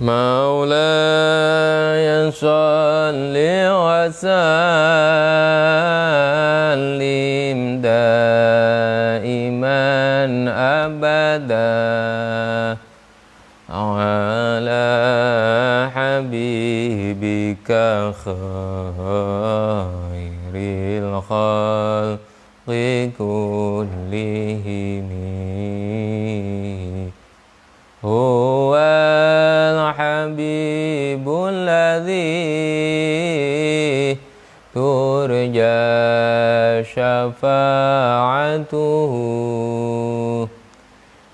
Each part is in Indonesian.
مولاي صل وسلم دائما أبدا على حبيبك خير الخلق كلهم هو الحبيب الذي ترجى شفاعته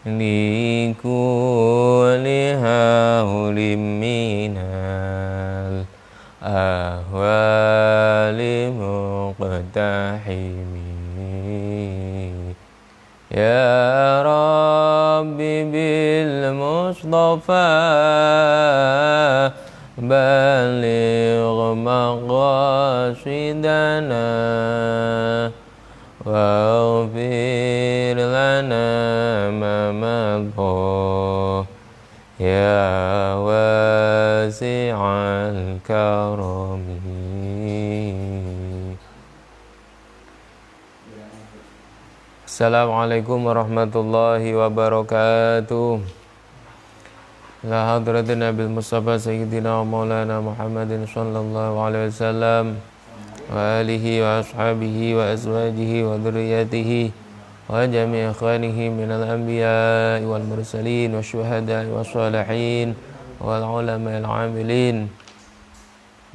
لكل هول من الأهوال مقتحم يا ربي بالمصطفى بلغ مقاصدنا واغفر لنا ما مضى يا واسع الكرم. Assalamualaikum warahmatullahi wabarakatuh. La hadratin Nabil Mustafa Sayyidina wa Maulana Muhammadin sallallahu alaihi wasallam wa alihi wa ashabihi wa azwajihi wa dhurriyyatihi wa jami'i ikhwanihi minal anbiya'i wal mursalin wa syuhada'i wa shalihin wal ulama'il amilin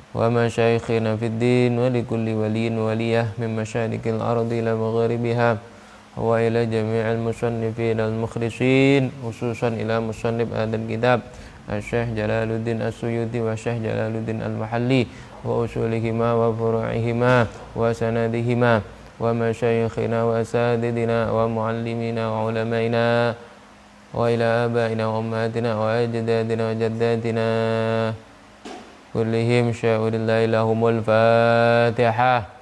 wa masyayikhina fid din wa likulli waliyin waliyah min masyarikil ardi ila magharibiha wa ila jami'il musannifin al-mukhlisin khususan ila musannif adil kitab Syekh Jalaluddin As-Suyuti wa Syekh Jalaluddin Al-Mahalli wa usulihima wa furu'ihima wa sanadihima wa masyayikhina wa asadidina wa muallimina wa ulamaina wa ila abaina wa ummatina wa ajdadina wa jaddatina kullihim sya'ulillahi lahumul Fatihah.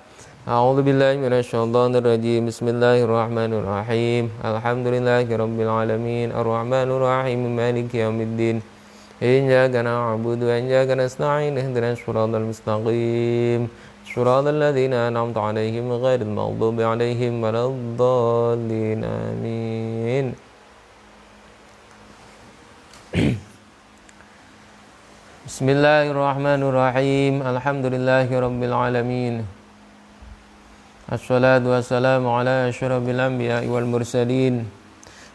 A'udzu billahi minasyaitonir rajim. Bismillahirrahmanirrahim. Alhamdulillahirabbil alamin. Arrahmanir rahim. Maliki yaumiddin. Iyyaka na'budu wa iyyaka nasta'in. Ihdinas shiratal mustaqim. Shiratal ladzina an'amta 'alaihim ghairil maghdubi 'alaihim waladdallin. Amin. Bismillahirrahmanirrahim. Alhamdulillahirabbil alamin. Assalatu wassalamu ala asyrafil anbiya'i wal mursalin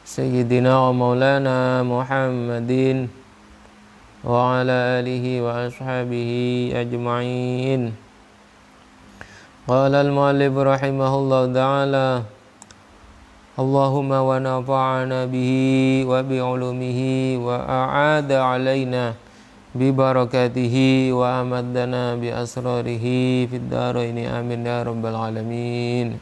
Sayyidina wa maulana Muhammadin wa ala alihi wa ashabihi ajma'in. Qala al-muallif rahimahullahu ta'ala Allahumma wa nafa'ana bihi wa bi'ulumihi wa a'ada alaina bi barakatihi wa amaddana bi asrarihi fid daraini amin ya rabbal alamin.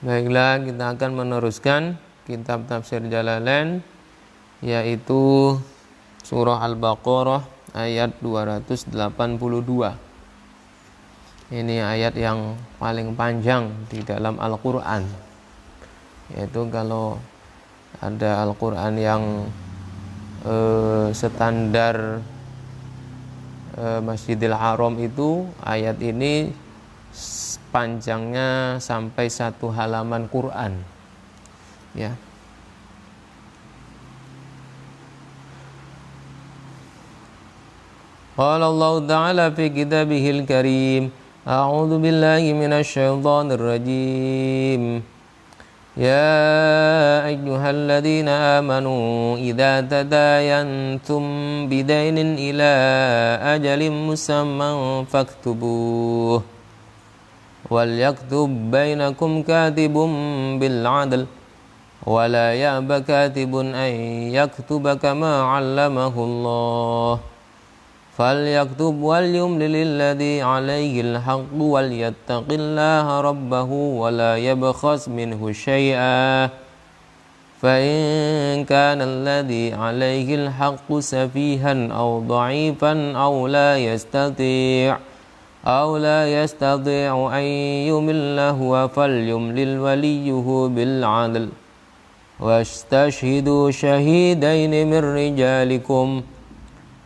Baiklah, kita akan meneruskan kitab tafsir Jalalain, yaitu surah Al-Baqarah ayat 282. Ini ayat yang paling panjang di dalam Al-Quran, yaitu kalau ada Al-Quran yang standar Masjidil Haram itu, ayat ini panjangnya sampai 1 halaman Quran, ya. Qala Allah Ta'ala fi kitabihil karim a'udzu billahi minasyaitonir rajim. يا أيها الذين آمنوا إذا تداينتم بدين إلى أجل مسمى فاكتبوه وليكتب بينكم كاتب بالعدل ولا يأب كاتب أن يكتب كما علمه الله فليكتب وليملل الذي عليه الحق وليتق الله ربه ولا يبخس منه شيئا فإن كان الذي عليه الحق سفيها أو ضعيفا أو لا يستطيع أن يمل هو فليملل وليه بالعدل wastashhidu syahidaini min rijalikum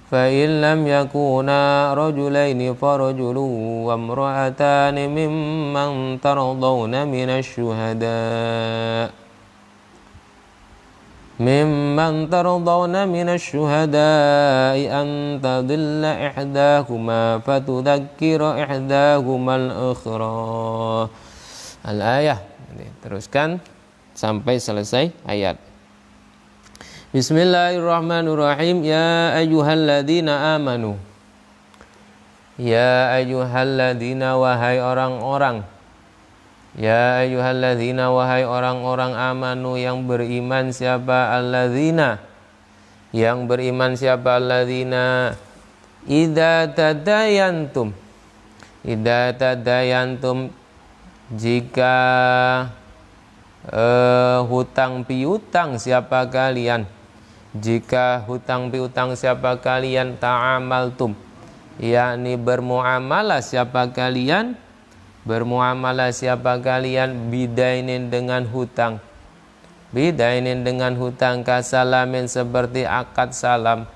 fa in lam yakuna rajulaini farajulun wa imra'atani mimman tardawna minasy syuhada'i an tadilla ihdahuma fatudzakkira ihdahumal ukhra. Al-ayah. Teruskan sampai selesai ayat. Bismillahirrahmanirrahim. Ya ayyuhalladzina amanu. Ya ayyuhalladzina, wahai orang-orang. Ya ayyuhalladzina, wahai orang-orang amanu yang beriman. Siapa alladzina? Yang beriman siapa? Alladzina idza tadayantum. Idza tadayantum, jika hutang piutang siapa kalian. Jika hutang piutang siapa kalian, ta'amaltum, yakni bermuamalah siapa kalian. Bermuamalah siapa kalian, bidainin dengan hutang. Bidainin dengan hutang, kasalamin, seperti akad salam.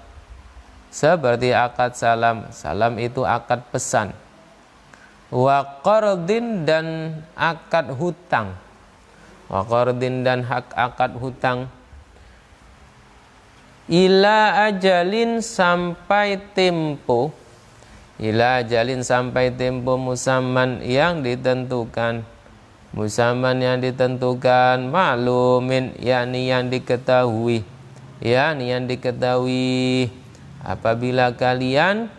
Seperti akad salam. Salam itu akad pesan. Wa qardin, dan akad hutang. Wa qardin, dan akad hutang. Ila ajalin, sampai tempo. Ila ajalin, sampai tempo, musamman, yang ditentukan. Musamman, yang ditentukan. Maklumin, yakni yang diketahui. Yakni yang diketahui. Apabila kalian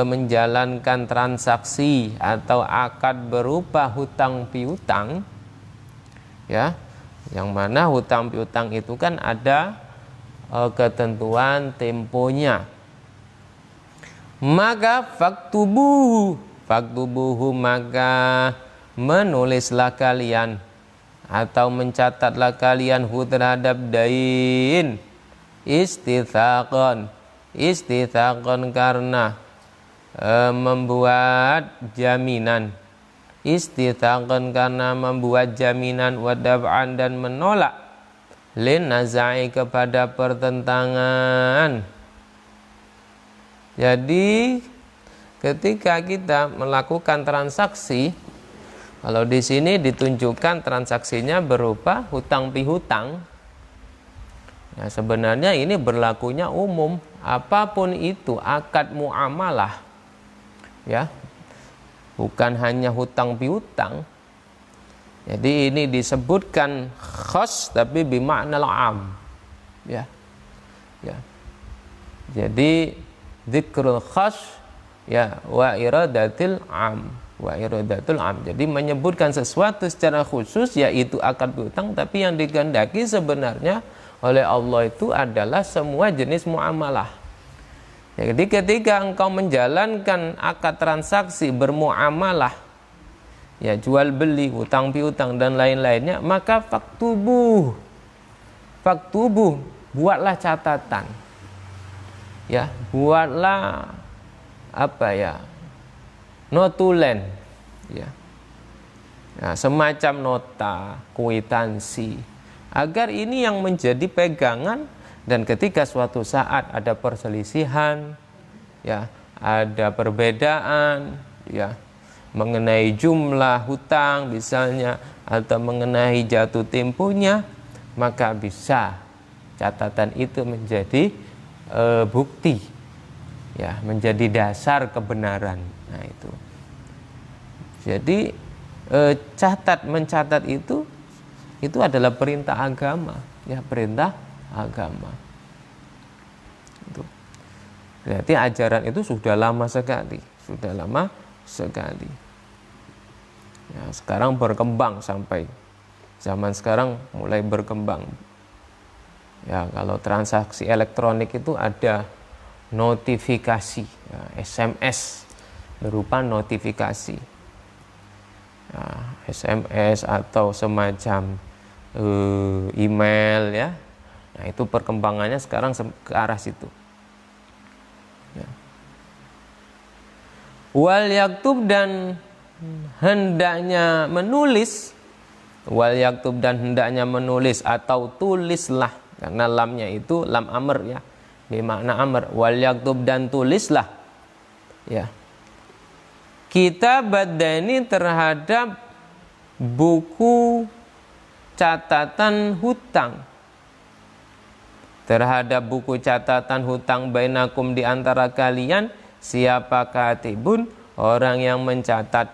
menjalankan transaksi atau akad berupa hutang piutang, ya, yang mana hutang piutang itu kan ada ketentuan temponya. Maka faktubuhu, maka menulislah kalian atau mencatatlah kalian terhadap dain, istitsaqan karena membuat jaminan, istitsaqan karena membuat jaminan, wadab'an, dan menolak, lin nazai, kepada pertentangan. Jadi ketika kita melakukan transaksi, kalau di sini ditunjukkan transaksinya berupa hutang pihutang. Nah, sebenarnya ini berlakunya umum, apapun itu akad muamalah, ya, bukan hanya hutang pihutang. Jadi ini disebutkan khas tapi bimaknal am, ya, ya. Jadi dzikrul khas, ya, wa iradatil am, jadi menyebutkan sesuatu secara khusus, yaitu akad piutang, tapi yang dikehendaki sebenarnya oleh Allah itu adalah semua jenis muamalah. Jadi ketika engkau menjalankan akad transaksi bermuamalah, ya, jual beli, hutang piutang, dan lain-lainnya, maka faktubuh, buatlah catatan, ya, buatlah notulen, ya, nah, semacam nota, kwitansi, agar ini yang menjadi pegangan. Dan ketika suatu saat ada perselisihan, ya, ada perbedaan, ya, mengenai jumlah hutang misalnya, atau mengenai jatuh temponya, maka bisa catatan itu menjadi bukti, ya, menjadi dasar kebenaran. Nah, itu. Jadi mencatat itu adalah perintah agama, ya, perintah agama. Itu. Berarti ajaran itu sudah lama sekali. Ya, sekarang berkembang, sampai zaman sekarang mulai berkembang. Ya, kalau transaksi elektronik itu ada notifikasi, ya, SMS berupa notifikasi, ya, SMS atau semacam email, ya. Nah, itu perkembangannya sekarang ke arah situ. Ya. Wal yaktub, dan hendaknya menulis, wal yaktub dan hendaknya menulis atau tulislah, karena lamnya itu lam amr ya, bermakna amr. Wal yaktub dan tulislah ya, kitabat daini terhadap buku catatan hutang, terhadap buku catatan hutang bainakum di antara kalian. Siapa katibun, orang yang mencatat.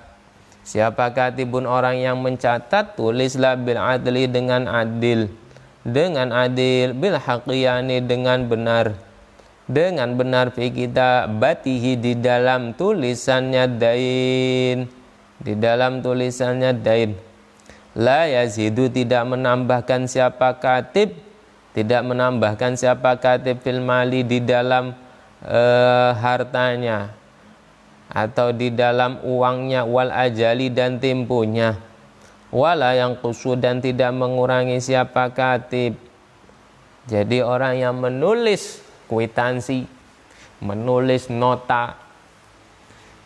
Siapa katibun, orang yang mencatat, tulislah bil adli dengan adil, dengan adil, bil haqiyani dengan benar, dengan benar, fi kitabatihi di dalam tulisannya dain, di dalam tulisannya dain. La yazidu tidak menambahkan siapa katib, tidak menambahkan siapa katib fil mali di dalam hartanya atau di dalam uangnya, wal ajali dan temponya, wala yang kusud dan tidak mengurangi siapa katib. Jadi orang yang menulis kwitansi, menulis nota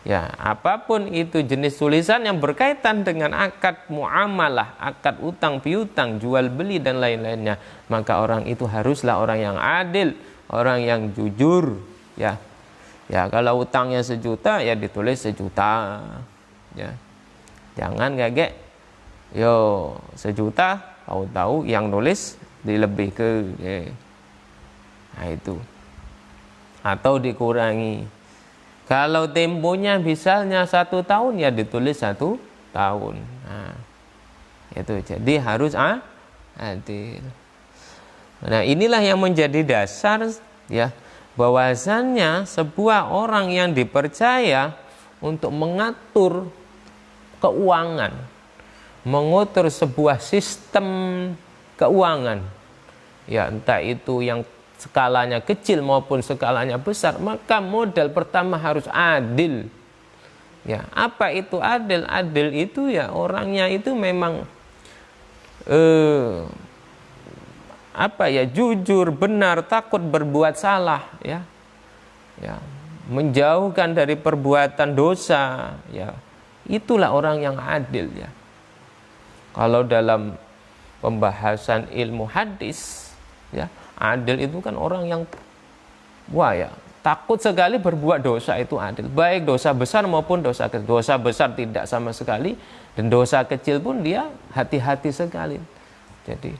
ya, apapun itu jenis tulisan yang berkaitan dengan akad muamalah, akad utang piutang, jual beli dan lain-lainnya, maka orang itu haruslah orang yang adil, orang yang jujur ya. Ya, kalau utangnya 1 juta ya ditulis 1 juta ya. Jangan gagek yo 1 juta tahu-tahu yang nulis dilebih ke ya. Nah itu, atau dikurangi. Kalau temponya misalnya 1 tahun ya ditulis 1 tahun. Nah, itu jadi harus adil. Nah, inilah yang menjadi dasar ya, bahwasannya sebuah orang yang dipercaya untuk mengatur keuangan, mengatur sebuah sistem keuangan ya, entah itu yang skalanya kecil maupun skalanya besar, maka modal pertama harus adil ya. Apa itu adil? Adil itu ya orangnya itu memang jujur, benar, takut berbuat salah ya. Ya, menjauhkan dari perbuatan dosa ya. Itulah orang yang adil ya. Kalau dalam pembahasan ilmu hadis ya, adil itu kan orang yang takut sekali berbuat dosa, itu adil. Baik dosa besar maupun dosa kecil. Dosa besar tidak sama sekali, dan dosa kecil pun dia hati-hati sekali. Jadi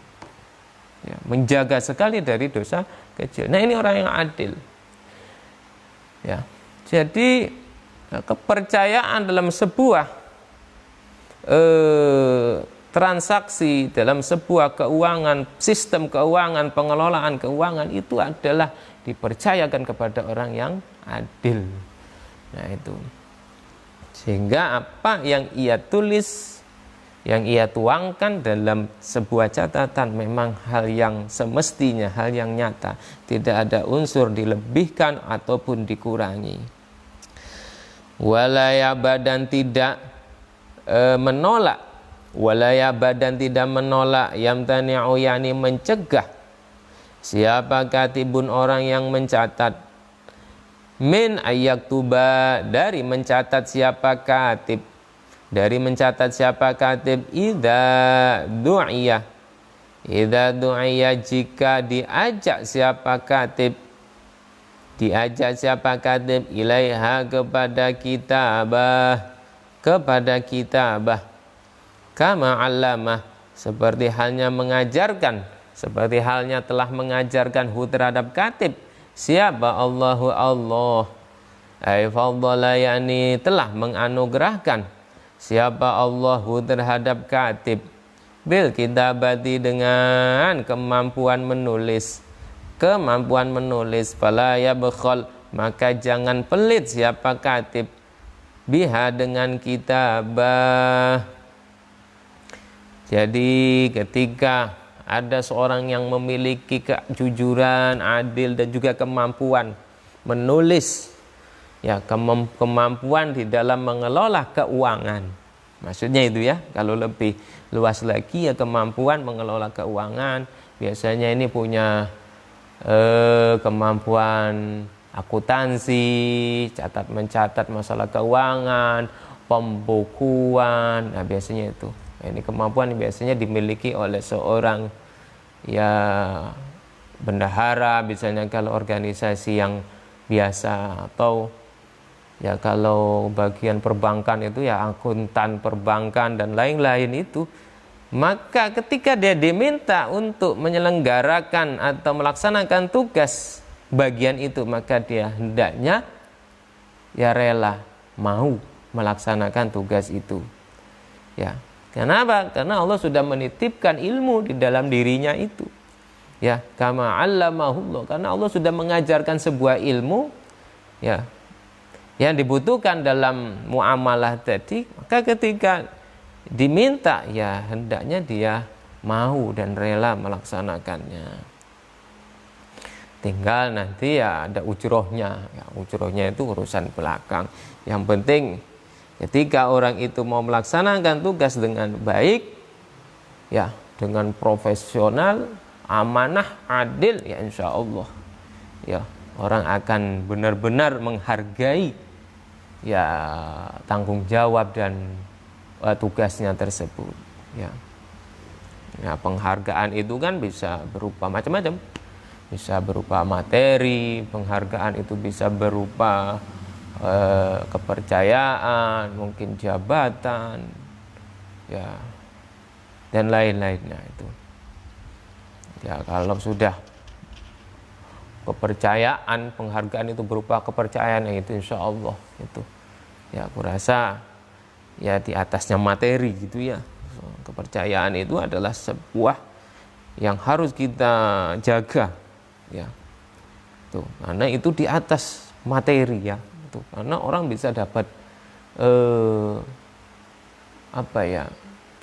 ya, menjaga sekali dari dosa kecil. Nah, ini orang yang adil ya. Jadi kepercayaan dalam sebuah transaksi, dalam sebuah keuangan, sistem keuangan, pengelolaan keuangan itu adalah dipercayakan kepada orang yang adil. Nah itu, sehingga apa yang ia tulis, yang ia tuangkan dalam sebuah catatan memang hal yang semestinya, hal yang nyata, tidak ada unsur dilebihkan ataupun dikurangi. Walaya badan tidak menolak, walaya badan tidak menolak, yamtani'u yani mencegah, siapa katibun orang yang mencatat, min ayyaktuba dari mencatat siapa katib, dari mencatat siapa katib, idza du'iyah jika diajak siapa katib, diajak siapa katib, ilaiha kepada kitabah, kama allamah seperti halnya mengajarkan, seperti halnya telah mengajarkan hu terhadap katib siapa Allahu Allah, ay fadhala yani telah menganugerahkan siapa Allahu terhadap katib, bil kitabati dengan kemampuan menulis, fala yabkhal maka jangan pelit siapa katib, biha dengan kitabah. Jadi ketika ada seorang yang memiliki kejujuran, adil dan juga kemampuan menulis ya, kemampuan di dalam mengelola keuangan, maksudnya itu ya, kalau lebih luas lagi ya kemampuan mengelola keuangan, biasanya ini punya kemampuan akuntansi, mencatat masalah keuangan, pembukuan, nah biasanya itu Ini kemampuan yang biasanya dimiliki oleh seorang ya bendahara, misalnya kalau organisasi yang biasa, atau ya kalau bagian perbankan itu ya akuntan perbankan dan lain-lain itu. Maka ketika dia diminta untuk menyelenggarakan atau melaksanakan tugas bagian itu, maka dia hendaknya ya rela mau melaksanakan tugas itu. Ya, kenapa? Karena Allah sudah menitipkan ilmu di dalam dirinya itu. Ya, kama 'allamahullah, karena Allah sudah mengajarkan sebuah ilmu ya yang dibutuhkan dalam muamalah tadi, maka ketika diminta ya hendaknya dia mau dan rela melaksanakannya. Tinggal nanti ya ada ujrohnya. Ya, ujrohnya itu urusan belakang. Yang penting ketika orang itu mau melaksanakan tugas dengan baik, ya dengan profesional, amanah, adil, ya insya Allah ya orang akan benar-benar menghargai ya tanggung jawab dan tugasnya tersebut. Ya, penghargaan itu kan bisa berupa macam-macam. Bisa berupa materi, penghargaan itu bisa berupa kepercayaan, mungkin jabatan, ya, dan lain-lainnya itu. Ya, kalau sudah kepercayaan, penghargaan itu berupa kepercayaan, yang itu insya Allah itu. Ya, aku rasa ya di atasnya materi gitu ya. Kepercayaan itu adalah sebuah yang harus kita jaga ya. Tuh, karena itu di atas materi ya. Tuh, karena orang bisa dapat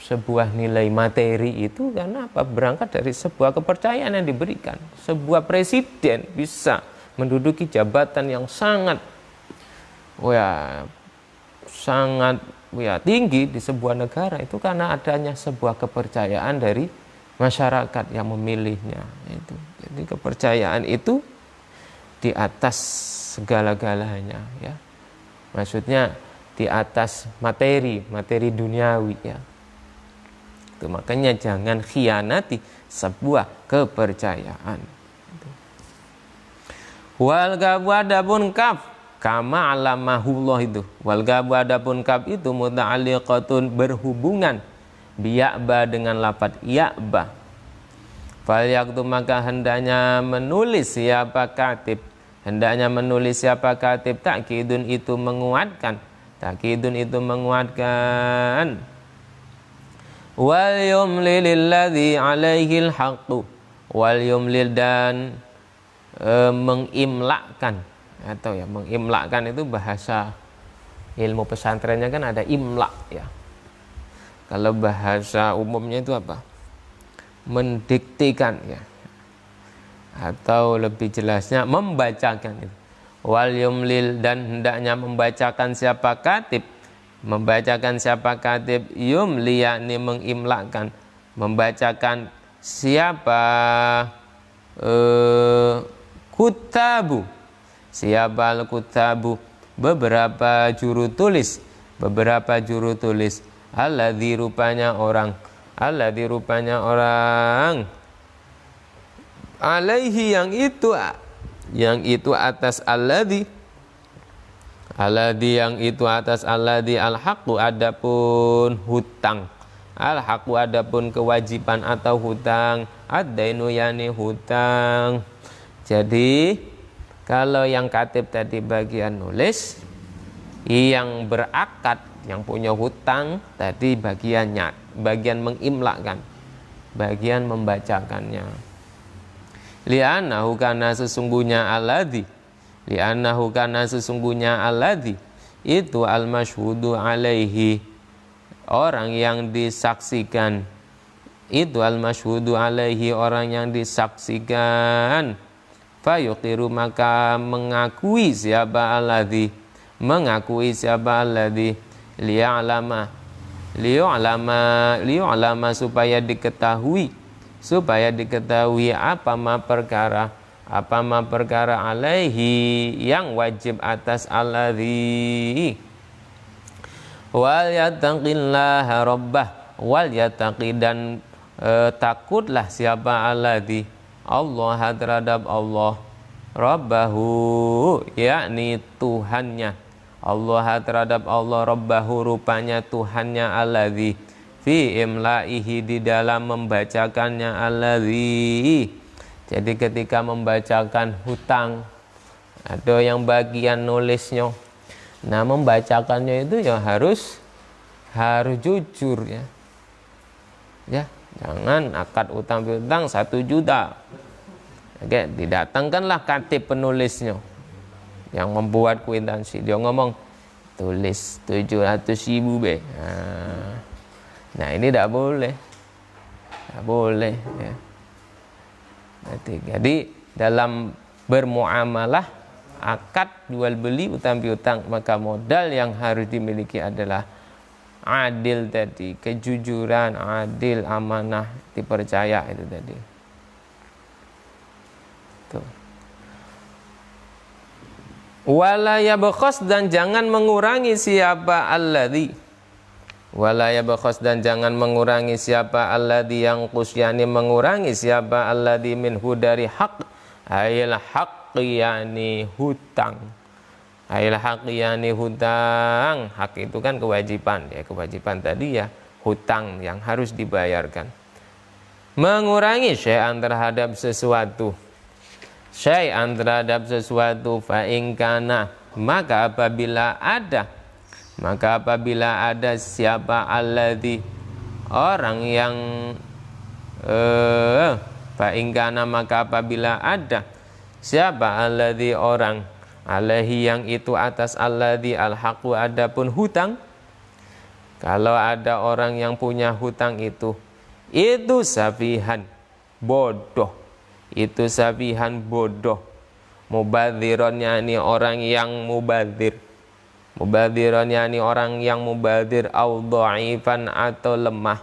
sebuah nilai materi itu karena apa? Berangkat dari sebuah kepercayaan yang diberikan. Sebuah presiden bisa menduduki jabatan yang sangat tinggi di sebuah negara itu karena adanya sebuah kepercayaan dari masyarakat yang memilihnya itu. Jadi kepercayaan itu di atas segala-galanya ya. Maksudnya di atas materi duniawi ya. Itu makanya jangan khianati sebuah kepercayaan. Wal adapun kaf kama alamahullah itu. Wal adapun kaf itu muta'alliqatun berhubungan biya'ba dengan lafaz ya'ba. Fal yaktu maka hendaknya menulis siapa katib. Hendaknya menulis siapa katib takkidun itu menguatkan. Takkidun itu menguatkan. Wal yumlil alladhi alaihil haqqu. Wal yumlil dan mengimlakkan, atau ya mengimlakkan itu bahasa ilmu pesantrennya kan ada imlak ya. Kalau bahasa umumnya itu apa? Mendiktikan ya. Atau lebih jelasnya membacakan itu. Wal yumlil dan hendaknya membacakan siapa katib. Membacakan siapa katib yumli yakni mengimlakkan. Membacakan siapa kutabu. Siapa al-kutabu beberapa juru tulis alladzi rupanya orang alaihi yang itu atas alladzi yang itu atas alladzi al-haqqu adapun hutang al-haqqu adapun kewajiban atau hutang ad-dainu yani hutang. Jadi kalau yang katib tadi bagian nulis, yang berakad, yang punya hutang tadi bagian mengimlakkan, bagian membacakannya. Li'annahu kana sesungguhnya alladzi itu al-masyhudu alaihi orang yang disaksikan. Itu al-masyhudu alaihi orang yang disaksikan. Fayuqiru maka mengakui siapa alladzi liya'lama supaya diketahui apa ma perkara alaihi yang wajib atas alladzi wal yattaqillaha rabbah wal yattaqi dan takutlah siapa alladzi Allah terhadap Allah rabbahu yakni Tuhannya Allah terhadap Allah rabbahu rupanya Tuhannya alladzi fi imlaihi di dalam membacakannya alladzi. Jadi ketika membacakan hutang ada yang bagian nulisnya, nah membacakannya itu ya harus jujur ya. Ya, jangan akad utang piutang 1 juta. Oke, didatangkanlah katib penulisnya yang membuat kwitansi. Dia ngomong tulis 700.000 be. Nah ini tidak boleh, tidak boleh. Ya. Jadi dalam bermuamalah akad jual beli utang piutang maka modal yang harus dimiliki adalah adil tadi, kejujuran, adil, amanah, dipercaya itu tadi. Tuh. Wala yabkhas dan jangan mengurangi siapa alladzi. Wala yabkhas dan jangan mengurangi siapa alladzi yang kusyani mengurangi siapa alladzi minhu dari hak ayil haq yani hutang. Ayil haq yani hutang. Hak itu kan kewajiban ya, kewajiban tadi ya hutang yang harus dibayarkan. Mengurangi syai'an terhadap sesuatu. Syai'an terhadap sesuatu fa in kana maka apabila ada siapa alladzi orang yang fa in kana maka apabila ada siapa alladzi orang alaihi yang itu atas alladzi alhaqu adapun hutang. Kalau ada orang yang punya hutang itu safihan bodoh, itu safihan bodoh, mubadzirannya ini orang yang mubadzir, mubadzirannya ini orang yang mubadzir, au dhaifan atau lemah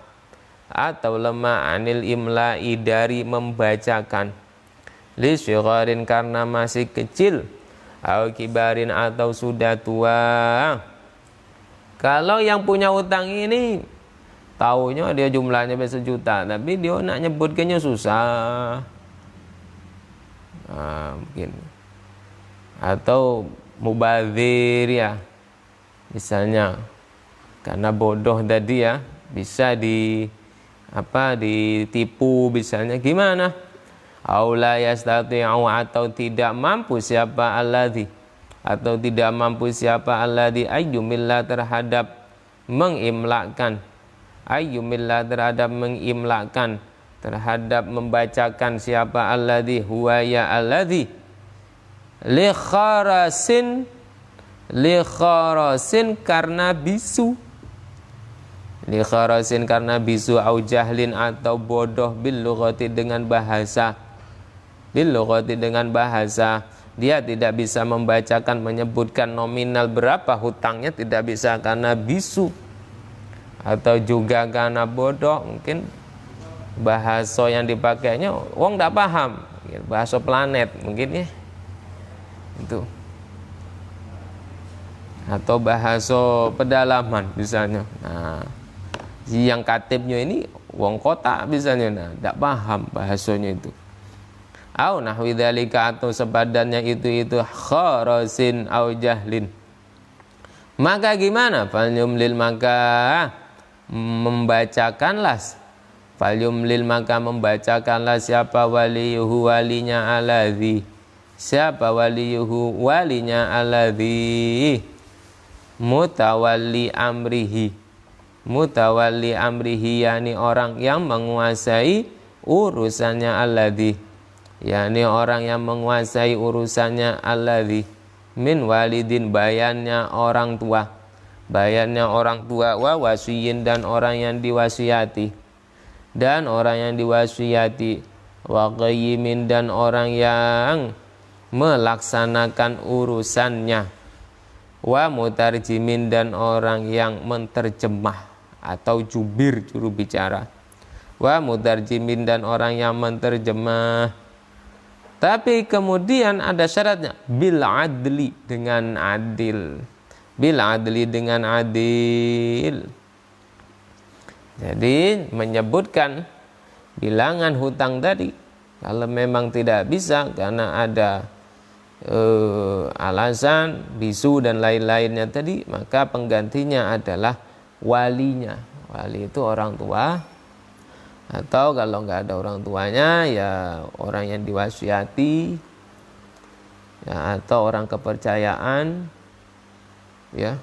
anil imla'i dari membacakan, li syigharin karena masih kecil, au kibarin atau sudah tua. Kalau yang punya utang ini taunya dia jumlahnya 1 juta tapi dia nak nyebutkannya susah. Mungkin atau mubadzir ya misalnya karena bodoh tadi ya bisa ditipu misalnya gimana aula yastati'u atau tidak mampu siapa alladzi ayyumillah terhadap mengimlakkan terhadap membacakan siapa alladzi huwa ya alladzi li kharasin karena bisu au jahlin atau bodoh bil lughati dengan bahasa dia tidak bisa membacakan menyebutkan nominal berapa hutangnya tidak bisa karena bisu atau juga karena bodoh mungkin bahasa yang dipakainya wong tidak paham bahasa planet mungkin ya itu atau bahasa pedalaman misalnya. Nah yang katibnya ini wong kota misalnya tidak paham bahasanya itu au nahwi dzalika atau sepadannya itu kharasin au jahlin maka gimana falyumlil maka membacakanlah siapa waliyuhu walinya alladzi mutawalli amrihi yani orang yang menguasai urusannya alladzi yakni orang yang menguasai urusannya alladzi min walidin bayannya orang tua wa wasiyin dan orang yang diwasiati wa qayyimin dan orang yang melaksanakan urusannya wa mutarjimin dan orang yang menterjemah atau jubir juru bicara wa mutarjimin dan orang yang menterjemah. Tapi kemudian ada syaratnya bil adli dengan adil. Jadi menyebutkan bilangan hutang tadi, kalau memang tidak bisa karena ada alasan, bisu dan lain-lainnya tadi, maka penggantinya adalah walinya. Wali itu orang tua, atau kalau nggak ada orang tuanya ya orang yang diwasiati, ya, atau orang kepercayaan, ya.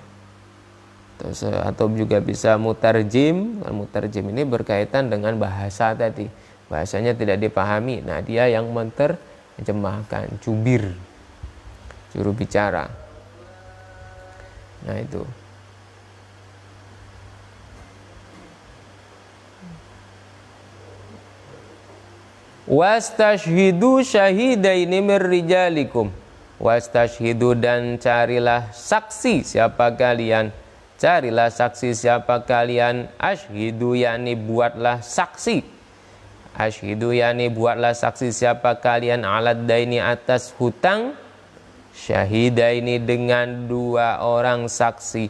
Terus, atau juga bisa mutarjim. Mutarjim ini berkaitan dengan bahasa tadi, bahasanya tidak dipahami, nah dia yang menerjemahkan, jubir, juru bicara. Nah itu. Wastashhidu syahidaini mir rijalikum. Wastashhidu, dan carilah saksi siapa kalian. Carilah saksi siapa kalian. Ashhidu, yakni buatlah saksi. Ashhidu, yakni buatlah saksi siapa kalian. Alad daini, atas hutang. Syahidaini, dengan dua orang saksi.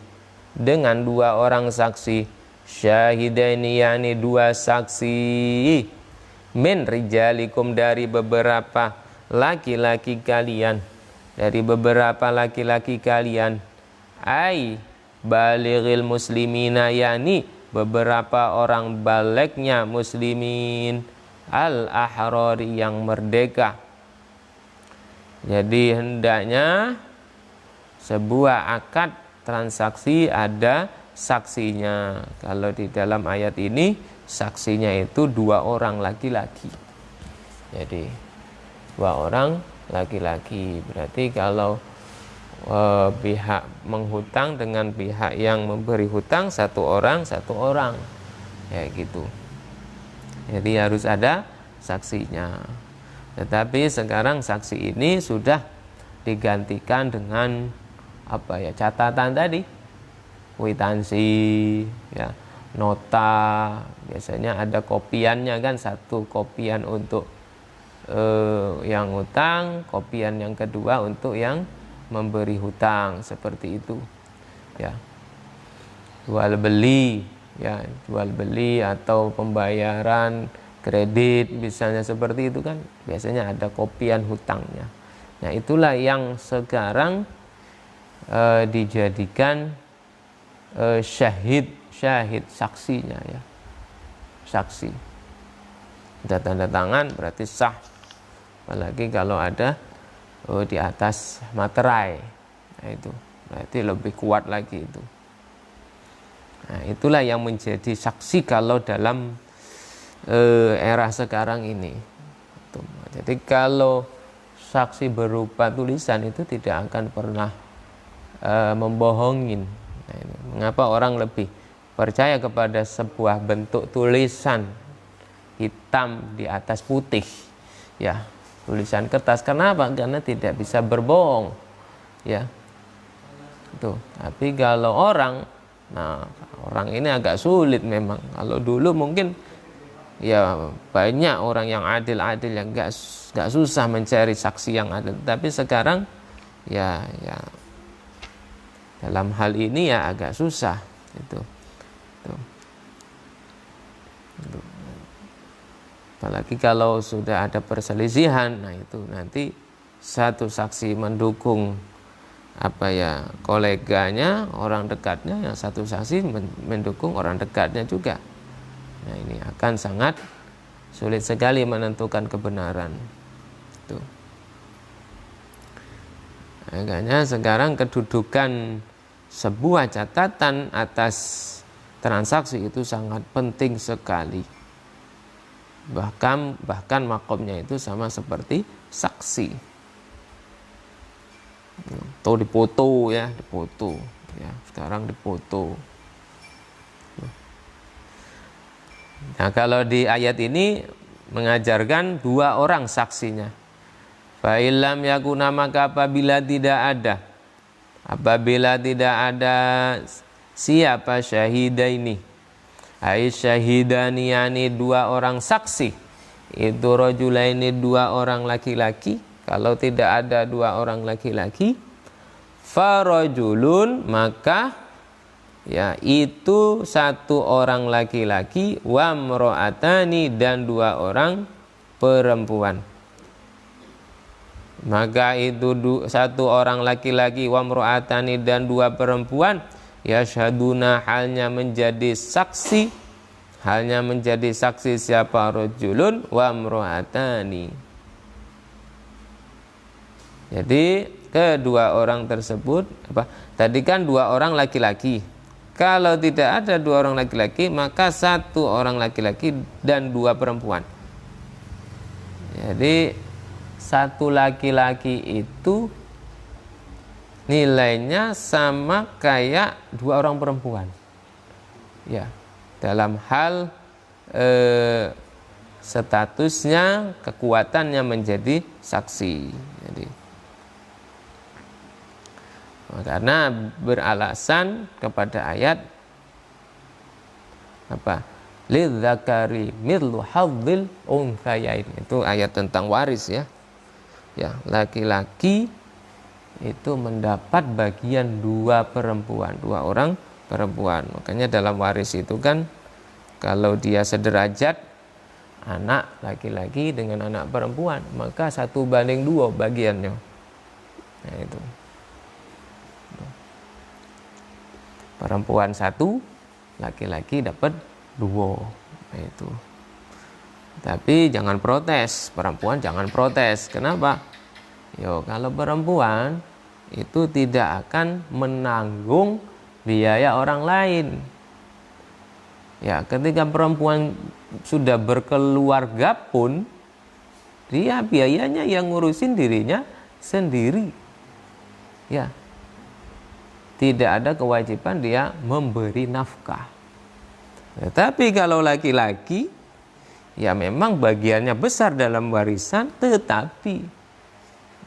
Dengan dua orang saksi. Syahidaini, yakni dua saksi. Min rijalikum, dari beberapa laki-laki kalian. Dari beberapa laki-laki kalian. Ai balighil muslimina, yakni beberapa orang baliknya muslimin, al-ahrari, yang merdeka. Jadi hendaknya sebuah akad transaksi ada saksinya. Kalau di dalam ayat ini saksinya itu dua orang laki-laki. Jadi dua orang laki-laki. Berarti kalau pihak menghutang dengan pihak yang memberi hutang satu orang ya gitu. Jadi harus ada saksinya. Tetapi sekarang saksi ini sudah digantikan dengan catatan tadi, kwitansi, ya, nota. Biasanya ada kopiannya kan, satu kopian untuk yang hutang, kopian yang kedua untuk yang memberi hutang, seperti itu, ya. Jual beli, ya, jual beli atau pembayaran kredit misalnya, seperti itu kan biasanya ada kopian hutangnya. Nah itulah yang sekarang dijadikan syahid saksinya, ya, saksi. Ada tanda tangan berarti sah, apalagi kalau ada di atas materai. Nah itu berarti lebih kuat lagi itu. Nah itulah yang menjadi saksi kalau dalam era sekarang ini. Jadi kalau saksi berupa tulisan itu tidak akan pernah membohongin. Nah, ini. Mengapa orang lebih percaya kepada sebuah bentuk tulisan hitam di atas putih, ya, tulisan kertas? Kenapa? Karena tidak bisa berbohong, ya. Tuh. Tapi kalau orang ini agak sulit memang. Kalau dulu mungkin ya banyak orang yang adil-adil, yang gak susah mencari saksi yang adil. Tapi sekarang ya dalam hal ini ya agak susah itu. Apalagi kalau sudah ada perselisihan, nah itu nanti satu saksi mendukung koleganya, orang dekatnya, yang satu saksi mendukung orang dekatnya juga. Nah ini akan sangat sulit sekali menentukan kebenaran. Itu. Makanya sekarang kedudukan sebuah catatan atas transaksi itu sangat penting sekali. Bahkan makomnya itu sama seperti saksi. Atau dipoto, ya, dipoto. Ya, sekarang dipoto. Nah, kalau di ayat ini mengajarkan dua orang saksinya. Fa illam yakuna, maka apabila tidak ada siapa syahidaini, ai syahidani, yani dua orang saksi, itu rajulaini, dua orang laki-laki. Kalau tidak ada dua orang laki-laki, farajulun, maka Ya, itu satu orang laki-laki, wa mro'atani, dan dua orang perempuan. Maka itu satu orang laki-laki, wa mro'atani, dan dua perempuan, yashhaduna, halnya menjadi saksi siapa? Rajulun wa mro'atani. Jadi kedua orang tersebut tadi kan dua orang laki-laki. Kalau tidak ada dua orang laki-laki, maka satu orang laki-laki dan dua perempuan. Jadi satu laki-laki itu nilainya sama kayak dua orang perempuan. Ya, dalam hal statusnya, kekuatannya menjadi saksi. Jadi karena beralasan kepada ayat lidzakari mithlu hadzil unthayain, itu ayat tentang waris ya. Ya, laki-laki itu mendapat bagian dua orang perempuan. Makanya dalam waris itu kan kalau dia sederajat anak laki-laki dengan anak perempuan, maka 1:2 bagiannya. Nah, itu. Perempuan 1, laki-laki dapat 2. Nah, itu. Tapi jangan protes, perempuan jangan protes. Kenapa? Kalau perempuan itu tidak akan menanggung biaya orang lain. Ya, ketika perempuan sudah berkeluarga pun, dia biayanya yang ngurusin dirinya sendiri. Ya, tidak ada kewajiban dia memberi nafkah. Tetapi kalau laki-laki, ya memang bagiannya besar dalam warisan, tetapi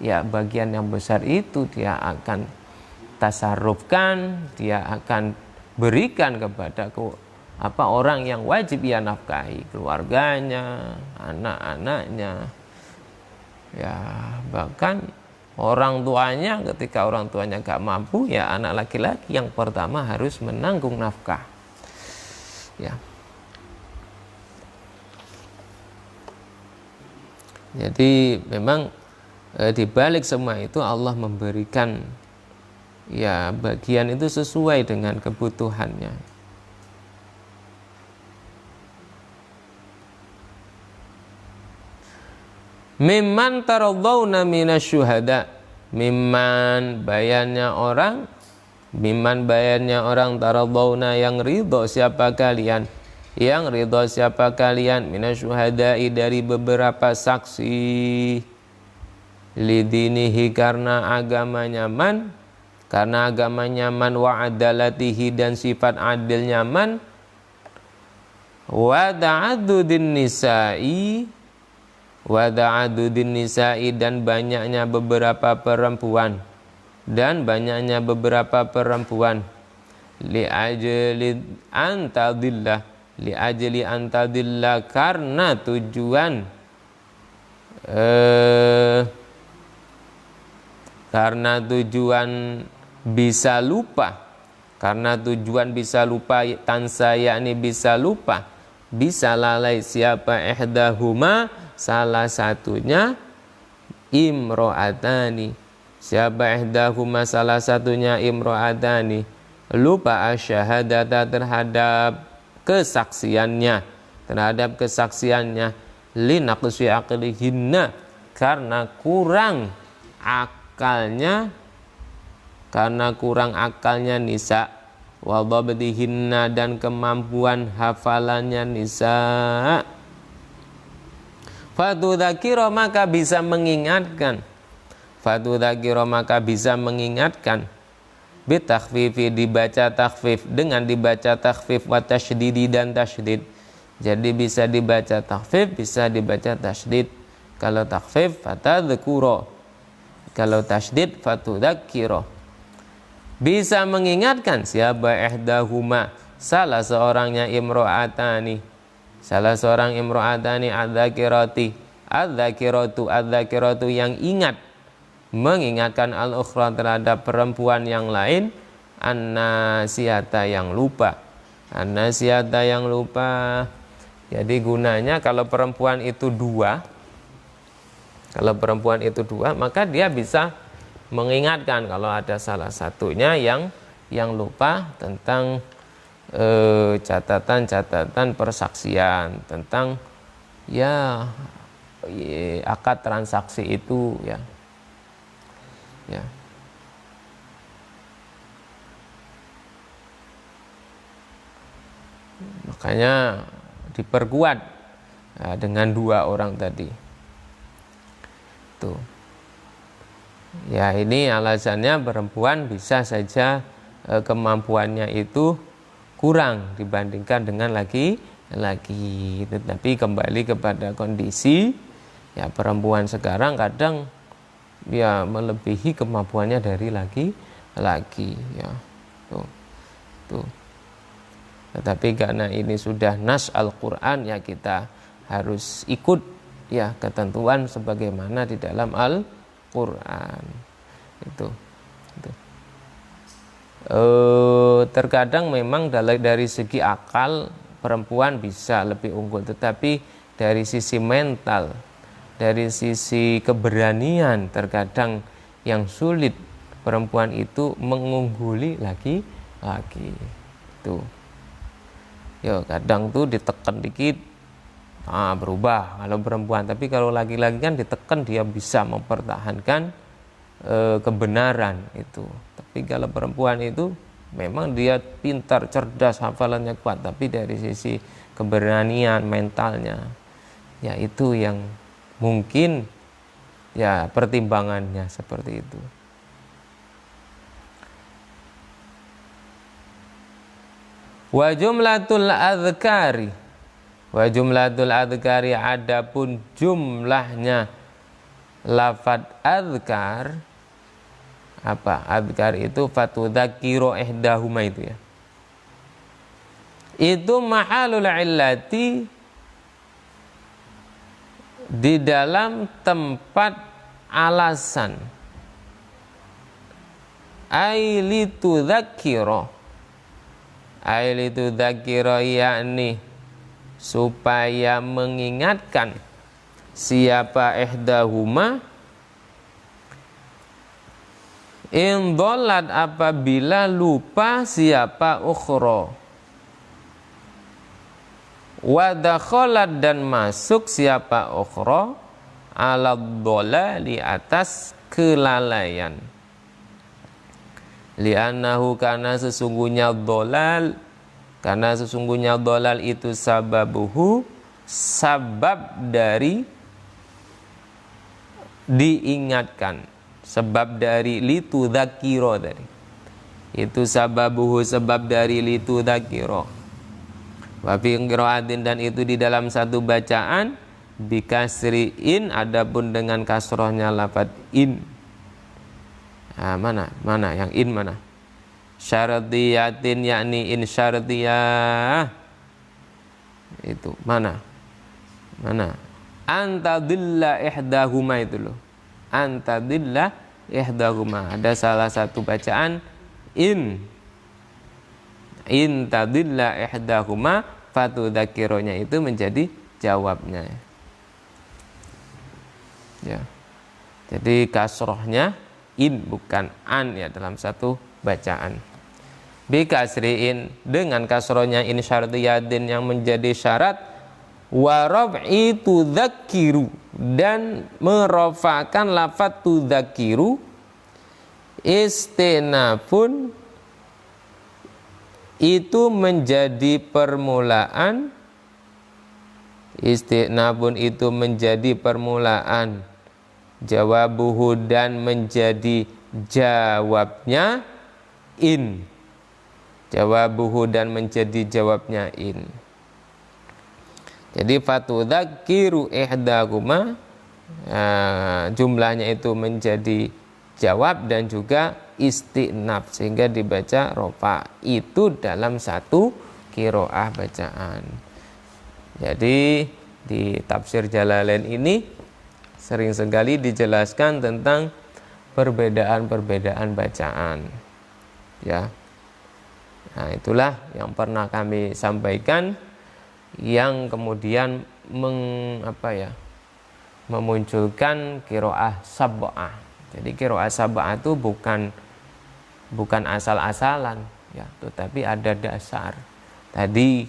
ya bagian yang besar itu dia akan tasarrufkan, dia akan berikan kepada orang yang wajib ia nafkahi, keluarganya, anak-anaknya. Ya, bahkan orang tuanya, ketika orang tuanya gak mampu, ya anak laki-laki yang pertama harus menanggung nafkah. Ya. Jadi memang di balik semua itu Allah memberikan ya bagian itu sesuai dengan kebutuhannya. Mimman taradawna minasyuhada, mimman bayannya orang taradawna yang ridho siapa kalian, minasyuhadai dari beberapa saksi, lidinihi karena agamanya man, wa adalatihi dan sifat adilnya man, wa ta'addudin nisa'i dan banyaknya beberapa perempuan, li ajli antadillah karena tujuan bisa lupa, tansa yakni bisa lupa, bisa lalai siapa ihdahuma salah satunya, imro'atani siapa ihdahuma salah satunya, imro'atani lupa asyhadata terhadap kesaksiannya, linaqsi aqlihinna karena kurang akalnya nisa, wa dhabtihinna dan kemampuan hafalannya nisa. Fatudzakiru maka bisa mengingatkan, bitakhfifi dibaca takhfif, dengan dibaca takhfif, wa tasydidi dan tasydid. Jadi bisa dibaca takhfif, bisa dibaca tasydid. Kalau takhfif fatadzkuru, kalau tasydid fatudzakiru. Bisa mengingatkan siapa ihdahuma salah seorang imro'atani adzakiratu yang mengingatkan al-ukhra terhadap perempuan yang lain, an-nasiyata yang lupa. An-nasiyata yang lupa. Jadi gunanya kalau perempuan itu dua, maka dia bisa mengingatkan kalau ada salah satunya yang lupa tentang catatan-catatan persaksian, tentang akad transaksi itu ya. Makanya diperkuat dengan dua orang tadi. Tuh. Ya, ini alasannya perempuan bisa saja kemampuannya itu kurang dibandingkan dengan laki-laki. Tetapi kembali kepada kondisi, ya perempuan sekarang kadang ya melebihi kemampuannya dari laki-laki ya. Tuh. Tetapi karena ini sudah nas Al-Quran, ya kita harus ikut ya ketentuan sebagaimana di dalam Al-Quran itu. Terkadang memang dari segi akal perempuan bisa lebih unggul, tetapi dari sisi mental, dari sisi keberanian, terkadang yang sulit perempuan itu mengungguli laki-laki tuh. Ya kadang tuh ditekan dikit berubah kalau perempuan, tapi kalau laki-laki kan ditekan dia bisa mempertahankan kebenaran itu. Tapi kalau perempuan itu memang dia pintar, cerdas, hafalannya kuat, tapi dari sisi keberanian mentalnya ya itu yang mungkin ya pertimbangannya seperti itu. Wa jumlatul adzkari adapun jumlahnya lafadz adzkar, apa adzkar itu fatudzakiru ihdahuma itu ya, itu mahalul illati di dalam tempat alasan, ailitudzakira yakni supaya mengingatkan siapa ihdahuma in dolat apabila lupa siapa ukhra, wadakholat dan masuk siapa ukhra ala dhalali atas kelalaian. Li'annahu karena sesungguhnya dhalal itu sababuhu sabab dari diingatkan, sebab dari litudzakira tadi. Itu sababuhu sebab dari litudzakira. Wa fi qiraatin dan itu di dalam satu bacaan bikasriin adapun dengan kasrohnya lafadz in. Mana yang in mana? Syartiyatin yakni in syartiyah. Itu mana? Antadilla ihdahuma itu loh. Antadilla ihdahuma. Ada salah satu bacaan in tadilla ihdahuma fatudzakironya itu menjadi jawabnya. Ya. Jadi kasrohnya in bukan an ya dalam satu bacaan. Bi kasriin dengan kasrohnya in syartiyatin yang menjadi syarat, wa raf'i tudzakiru dan merafakan lafadz tudzakiru istinafun itu menjadi permulaan, istinafun itu menjadi permulaan, jawabuhu dan menjadi jawabnya in, jawabuhu dan menjadi jawabnya in. Jadi fatudzakiru ihdahuma jumlahnya itu menjadi jawab dan juga istinaf sehingga dibaca rofa itu dalam satu qiraah bacaan. Jadi di tafsir Jalalain ini sering sekali dijelaskan tentang perbedaan-perbedaan bacaan. Ya. Nah, itulah yang pernah kami sampaikan, yang kemudian memunculkan qiraah sab'ah. Jadi qiraah sab'ah itu bukan asal-asalan ya, tetapi ada dasar. Tadi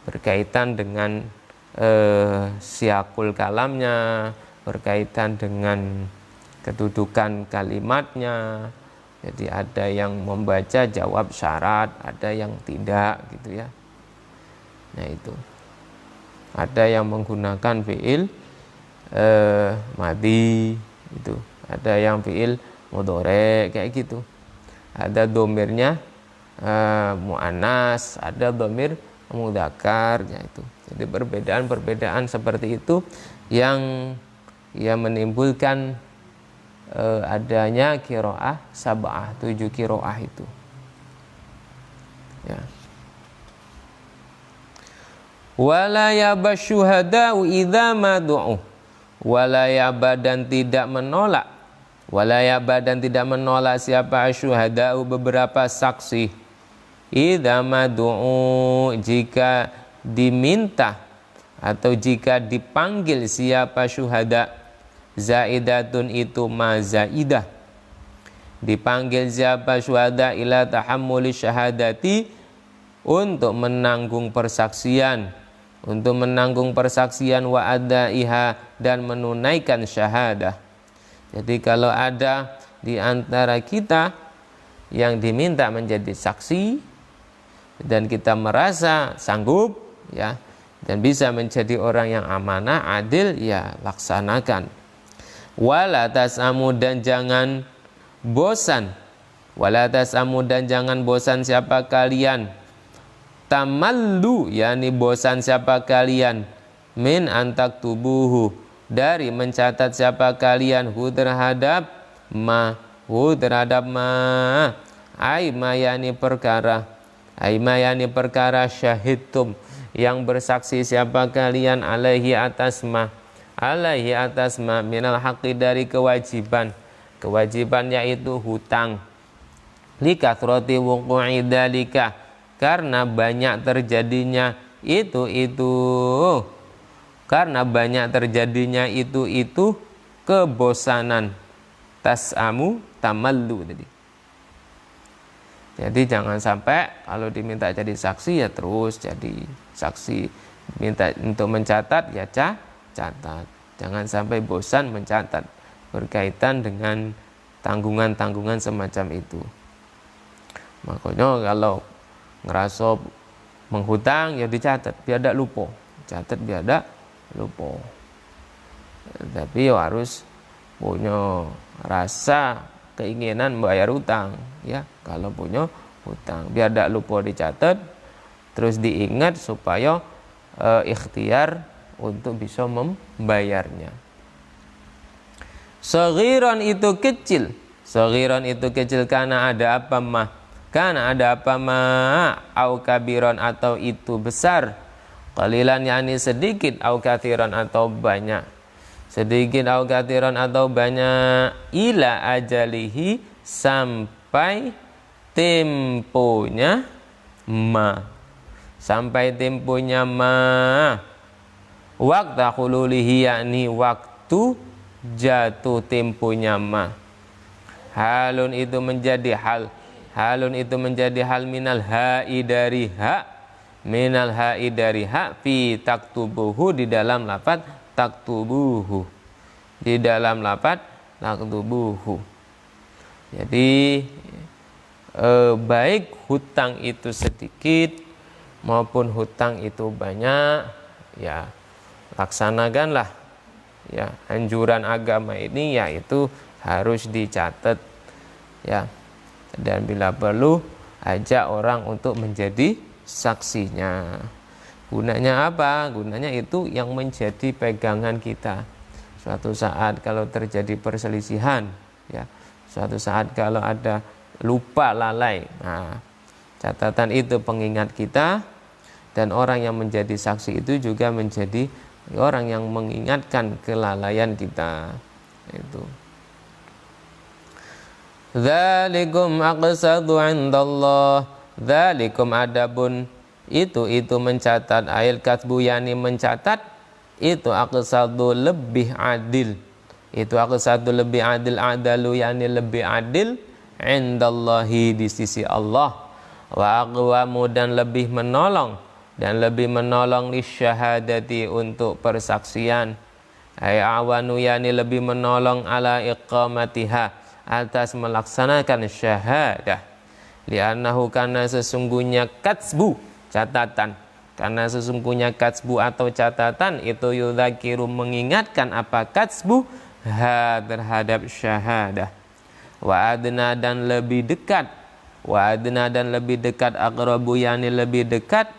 berkaitan dengan siakul kalamnya, berkaitan dengan kedudukan kalimatnya. Jadi ada yang membaca jawab syarat, ada yang tidak gitu ya. Nah itu. Ada yang menggunakan fiil madhi itu. Ada yang fiil mudhari kayak gitu. Ada domirnya mu'annas, ada domir mudzakkar ya itu. Jadi perbedaan seperti itu yang menimbulkan adanya qiraah sab'ah, 7 qiraah itu. Ya. Wala yabashuhada'u idza madu'u. Wala yaba dan tidak menolak. Wala yaba dan tidak menolak siapa asyuhada'u beberapa saksi. Idza madu'u jika diminta atau jika dipanggil siapa syuhada. Zaidatun itu ma zaidah. Dipanggil siapa syuhada ila tahammuli syahadati untuk menanggung persaksian. Untuk menanggung persaksian wa adaiha dan menunaikan syahadah. Jadi kalau ada di antara kita yang diminta menjadi saksi dan kita merasa sanggup ya dan bisa menjadi orang yang amanah, adil, ya laksanakan. Wala tasamu dan jangan bosan. Wala tasamu dan jangan bosan siapa kalian. Tamallu yakni bosan siapa kalian min antak tubuhu dari mencatat siapa kalian hu terhadap ma ai ma yakni perkara syahidtum yang bersaksi siapa kalian alaihi atas ma minal haqqi dari kewajiban yaitu hutang likathrati wuqu'i dzalika karena banyak terjadinya itu kebosanan. Tasamu tamallu tadi. Jadi jangan sampai kalau diminta jadi saksi ya terus jadi saksi, minta untuk mencatat ya catat. Jangan sampai bosan mencatat berkaitan dengan tanggungan-tanggungan semacam itu. Makanya kalau ngerasa menghutang ya dicatat biar tidak lupa, tapi ya harus punya rasa keinginan membayar utang ya. Kalau punya hutang biar tidak lupa dicatat, terus diingat supaya ikhtiar untuk bisa membayarnya. Saghiran itu kecil karena ada apa au kabiron atau itu besar, qalilan yakni sedikit, au kathiran atau banyak, sedikit au kathiran atau banyak, ila ajalihi sampai temponya ma waktu khululihi yakni waktu jatuh temponya ma. Halun itu menjadi hal minal ha'i dari hak fi taktubuhu di dalam lafaz taktubuhu, jadi baik hutang itu sedikit maupun hutang itu banyak ya laksanakanlah ya anjuran agama ini, yaitu harus dicatat ya. Dan bila perlu ajak orang untuk menjadi saksinya. Gunanya apa? Gunanya itu yang menjadi pegangan kita. Suatu saat kalau terjadi perselisihan ya, suatu saat kalau ada lupa lalai, nah catatan itu pengingat kita, dan orang yang menjadi saksi itu juga menjadi orang yang mengingatkan kelalaian kita. Itu. Dzalikum aqsadu 'indallah. Dzalikum adabun itu mencatat, ail katbu yani mencatat, itu aqsadu lebih adil, itu aqsadu lebih adil, adalu yani lebih adil, indallahi di sisi Allah, wa aqwamu dan lebih menolong li syahadati untuk persaksian, ay awanu yani lebih menolong ala iqamatiha atas melaksanakan syahadah, li'annahu karena sesungguhnya katsbu catatan, karena sesungguhnya katsbu atau catatan itu yudzakiru mengingatkan apa katsbu ha terhadap syahadah, wa adna dan lebih dekat, wa adna dan lebih dekat, aqrabu yani lebih dekat,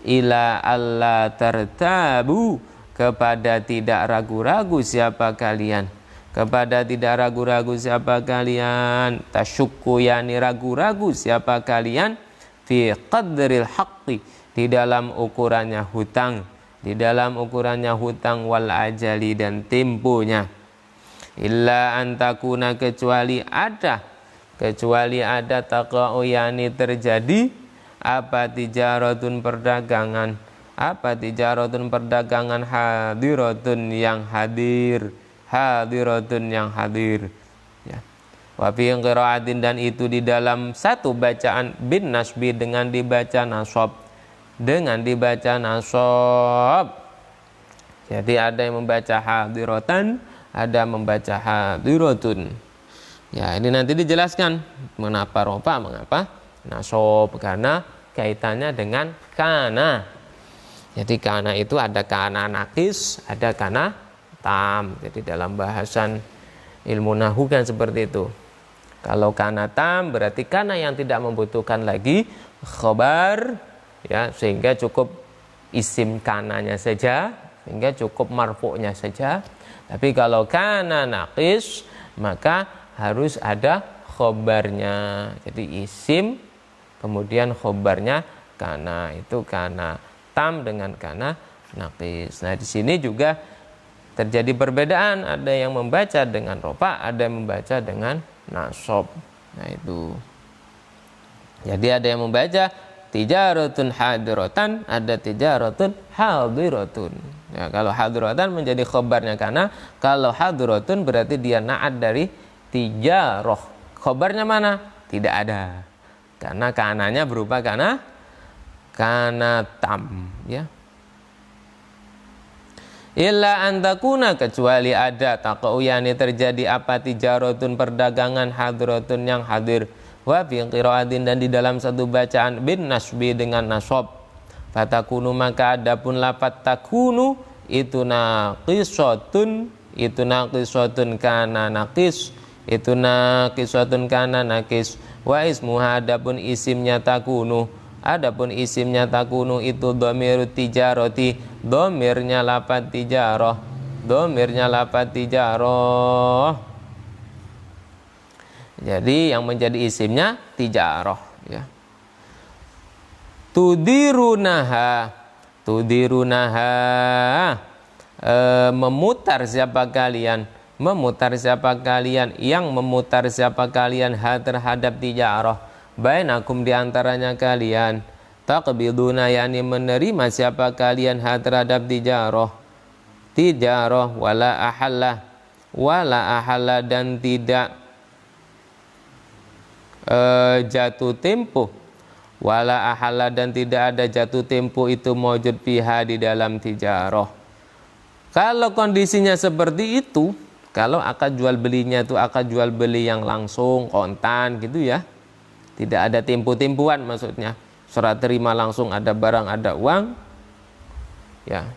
ila alla tartabu kepada tidak ragu-ragu siapa kalian, kepada tidak ragu-ragu siapa kalian, tasyukku yani ragu-ragu siapa kalian, fi qadril haqqi di dalam ukurannya hutang, di dalam ukurannya hutang, wal ajali dan temponya, illa antakuna kecuali ada taqa'u yani terjadi apa tijaratun perdagangan, apa tijaratun perdagangan, hadiratun yang hadir, hadiratun yang hadir ya. Wa fi qiraatin dan itu di dalam satu bacaan bin nasbi dengan dibaca nasab, dengan dibaca nasab. Jadi ada yang membaca hadiratan, ada membaca hadiratun. Ya, ini nanti dijelaskan mengapa rofa, mengapa nasab, karena kaitannya dengan kana. Jadi kana itu ada kana nakis, ada kana tam. Jadi dalam bahasan ilmu nahwu kan seperti itu. Kalau kana tam berarti kana yang tidak membutuhkan lagi khobar ya, sehingga cukup isim kananya saja, sehingga cukup marfu'nya saja. Tapi kalau kana naqis maka harus ada khobarnya. Jadi isim kemudian khobarnya kana, itu kana tam dengan kana naqis. Nah, di sini juga terjadi perbedaan, ada yang membaca dengan rofa, ada yang membaca dengan nasab. Nah, itu. Jadi ada yang membaca tijaratun hadiratan, ada tijaratun hadiratun. Ya, kalau hadiratan menjadi khobarnya kana, kalau hadiratun berarti dia na'at dari tijarah. Khobarnya mana? Tidak ada. Karena kananya berupa kana tam, ya. Illa antakuna kecuali ada taqauyani terjadi apa tijaratun perdagangan hadiratun yang hadir, wa fi qiraatin dan di dalam satu bacaan bin nasbi dengan nasab, fatakunu maka adapun lafat takunu itu naqisatun, itu naqisatun kana naqis, itu naqisatun kana naqis, wa ismuha adapun isimnya takunu, adapun isimnya takunu itu dhamir tijarati, dhamirnya lafaz tijarah, dhamirnya lafaz tijarah. Jadi yang menjadi isimnya tijarah ya. Tudirunaha, memutar siapa kalian, memutar siapa kalian, yang memutar siapa kalian terhadap tijarah, bainakum diantaranya kalian, taqbiduna yani menerima siapa kalian terhadap tijarah, wala ahalla dan tidak jatuh tempo, wala ahalla dan tidak ada jatuh tempo itu maujud fiha di dalam tijarah. Kalau kondisinya seperti itu, kalau akad jual belinya itu akad jual beli yang langsung kontan gitu ya, tidak ada tempo-tempoan, maksudnya serah terima langsung, ada barang ada uang ya,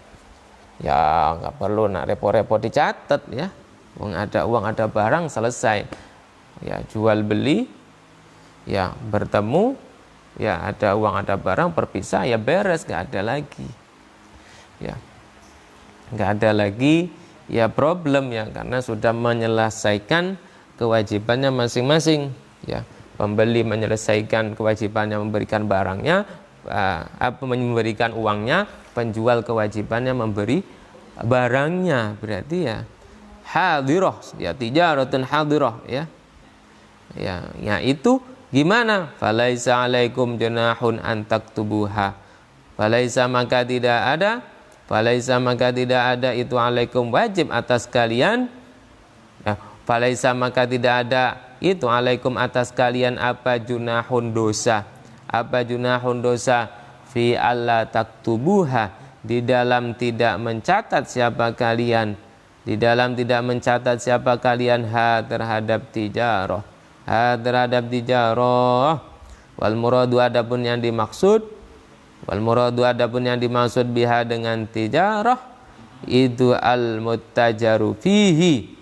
ya nggak perlu nak repot-repot dicatat ya, ada uang ada barang selesai ya, jual beli ya, bertemu ya, ada uang ada barang, berpisah ya, beres, nggak ada lagi ya, nggak ada lagi ya problem ya, karena sudah menyelesaikan kewajibannya masing-masing ya. Pembeli menyelesaikan kewajibannya memberikan barangnya, memberikan uangnya, penjual kewajibannya memberi barangnya, berarti ya hadirah ya, tijaratun hadirah ya. Ya, itu Gimana? Falaisa alaikum junahun an taktubuha. Falaisa maka tidak ada itu alaikum wajib atas kalian. Ya, falaisa maka tidak ada itu alaikum atas kalian apa junahun dosa. Apa junahun dosa fi alla taktubuha, di dalam tidak mencatat siapa kalian, di dalam tidak mencatat siapa kalian terhadap tijarah, terhadap tijarah. Wal muradu adapun yang dimaksud biha dengan tijarah itu al muttajaru fihi,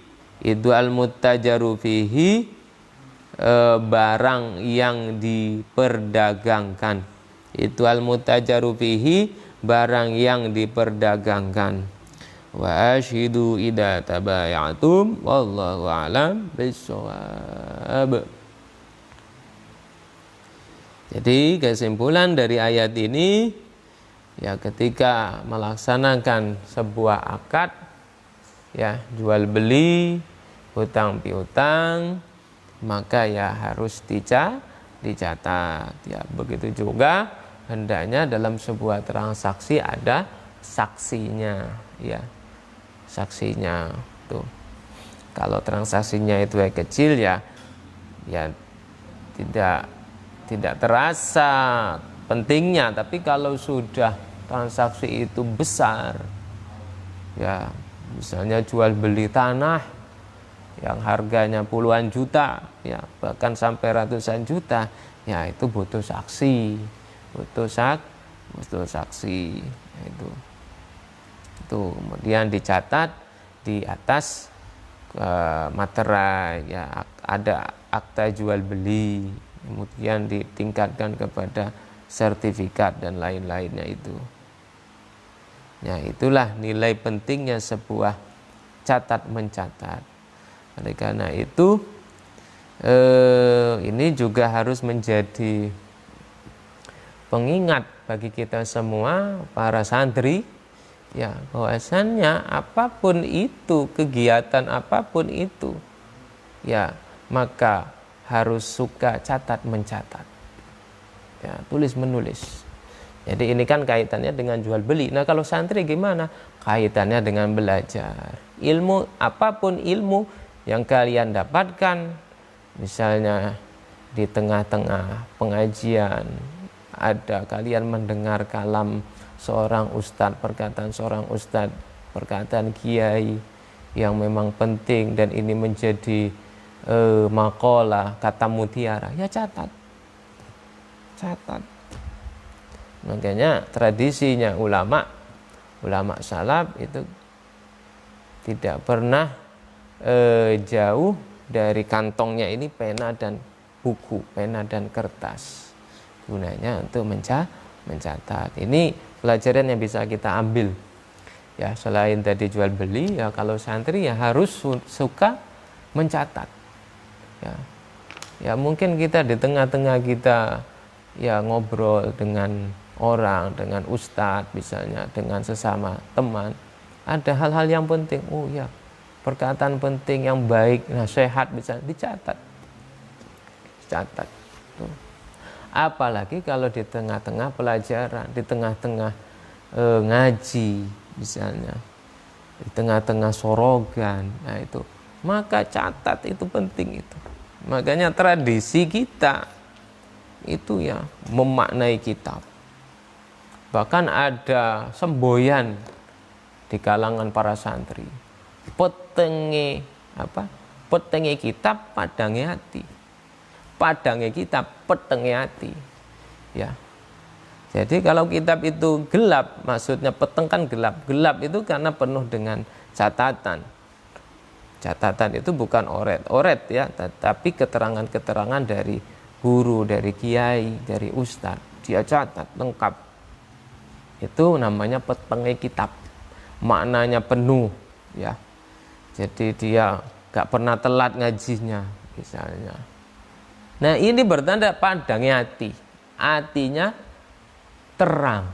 barang yang diperdagangkan. Itu al muttajaru fihi, barang yang diperdagangkan. Wa ashidu idza tabayatum wallahu a'lam bissawab. Jadi kesimpulan dari ayat ini, ya ketika melaksanakan sebuah akad, ya jual beli, hutang piutang, maka ya harus dicatat. Ya begitu juga hendaknya dalam sebuah transaksi ada saksinya, ya saksinya tuh. Kalau transaksinya itu kecil ya tidak terasa pentingnya, tapi kalau sudah transaksi itu besar, ya misalnya jual beli tanah yang harganya puluhan juta, ya bahkan sampai ratusan juta, ya itu butuh saksi, butuh saksi. Itu kemudian dicatat di atas materai, ya ada akta jual beli, kemudian ditingkatkan kepada sertifikat dan lain-lainnya itu. Ya itulah nilai pentingnya sebuah catat mencatat. Oleh karena itu ini juga harus menjadi pengingat bagi kita semua para santri, ya bahwasannya apapun itu, kegiatan apapun itu, ya maka harus suka catat mencatat, ya tulis menulis. Jadi ini kan kaitannya dengan jual beli. Nah kalau santri gimana? Kaitannya dengan belajar ilmu, apapun ilmu yang kalian dapatkan, misalnya di tengah-tengah pengajian ada kalian mendengar kalam seorang ustadz, perkataan seorang ustadz, perkataan kiai yang memang penting dan ini menjadi maqalah, kata mutiara, ya catat. Makanya tradisinya ulama salaf itu tidak pernah jauh dari kantongnya ini pena dan buku, pena dan kertas, gunanya untuk mencatat. Ini pelajaran yang bisa kita ambil, ya selain tadi jual beli, ya kalau santri ya harus suka mencatat, ya mungkin kita di tengah-tengah kita ya ngobrol dengan orang, dengan ustadz misalnya, dengan sesama teman, ada hal-hal yang penting, oh ya perkataan penting yang baik, nasihat bisa dicatat. Tuh. Apalagi kalau di tengah-tengah pelajaran, di tengah-tengah ngaji misalnya, di tengah-tengah sorogan, nah itu maka catat, itu penting itu. Makanya tradisi kita itu ya memaknai kitab. Bahkan ada semboyan di kalangan para santri, petenge kitab padange hati, padange kitab petenge hati, ya. Jadi kalau kitab itu gelap, maksudnya peteng kan gelap itu karena penuh dengan catatan itu bukan oret ya, tetapi keterangan dari guru, dari kiai, dari ustadz, dia catat lengkap. Itu namanya petenge kitab, maknanya penuh, ya. Jadi dia gak pernah telat ngajinya misalnya. Nah ini bertanda padangnya hati, hatinya terang.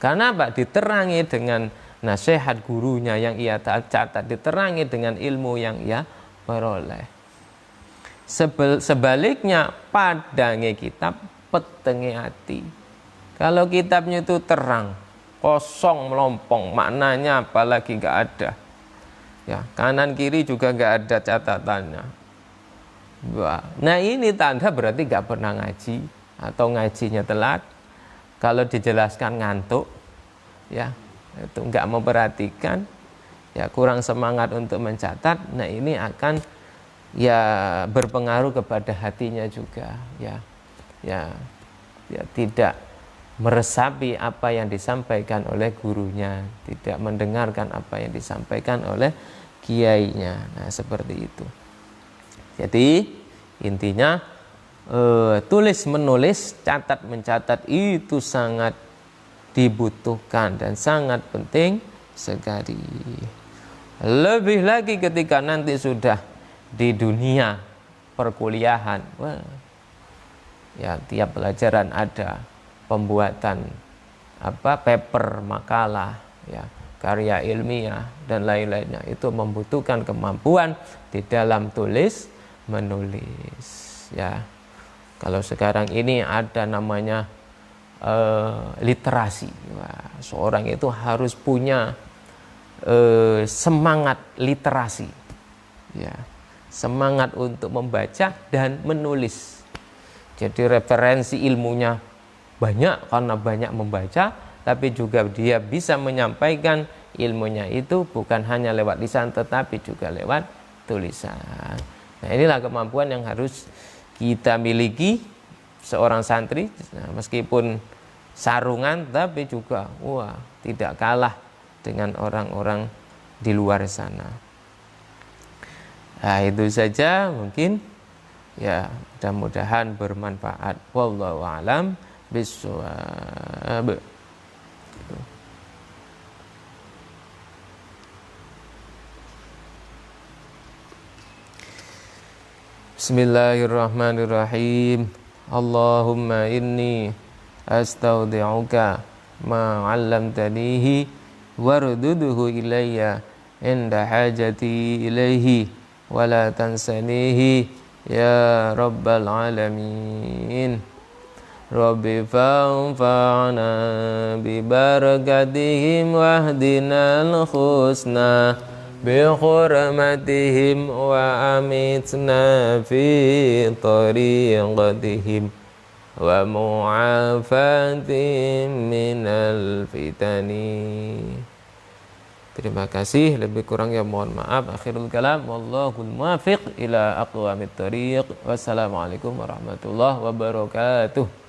Karena apa? Diterangi dengan nasihat gurunya yang ia catat, diterangi dengan ilmu yang ia peroleh. Sebaliknya padange kitab, petenge hati. Kalau kitabnya itu terang, kosong melompong, maknanya apalagi nggak ada. Ya, kanan kiri juga nggak ada catatannya. Wah, nah ini tanda berarti nggak pernah ngaji atau ngajinya telat. Kalau dijelaskan ngantuk, ya itu nggak memperhatikan, ya kurang semangat untuk mencatat. Nah ini akan ya berpengaruh kepada hatinya juga, ya tidak meresapi apa yang disampaikan oleh gurunya, tidak mendengarkan apa yang disampaikan oleh kiainya. Nah seperti itu. Jadi intinya tulis menulis, catat mencatat itu sangat dibutuhkan dan sangat penting sekali. Lebih lagi ketika nanti sudah di dunia perkuliahan, wah, ya tiap pelajaran ada pembuatan paper, makalah, ya karya ilmiah dan lain-lainnya. Itu membutuhkan kemampuan di dalam tulis menulis, ya. Kalau sekarang ini ada namanya literasi. Wah, seorang itu harus punya semangat literasi, ya, semangat untuk membaca dan menulis. Jadi referensi ilmunya banyak karena banyak membaca, tapi juga dia bisa menyampaikan ilmunya itu bukan hanya lewat lisan tetapi juga lewat tulisan. Nah, inilah kemampuan yang harus kita miliki seorang santri. Nah, meskipun sarungan tapi juga wah tidak kalah dengan orang-orang di luar sana. Nah, itu saja mungkin, ya mudah-mudahan bermanfaat. Wallahu a'lam bishawab. Bismillahirrahmanirrahim. Allahumma inni astaudi'uka ma 'allamtanihi warduduhu ilayya inda hajati ilaihi wala tansanihi ya rabbal alamin. Rabbi fa'anfa'na bi barakatihim wahdinal husna bi hurmatihim wa amitna fi tariqatihim wa mu'afatihim minal fitani. Terima kasih, lebih kurang ya mohon maaf. Akhirul kalam, wallahul muwaffiq ila aqwamit thariq. Wassalamualaikum warahmatullahi wabarakatuh.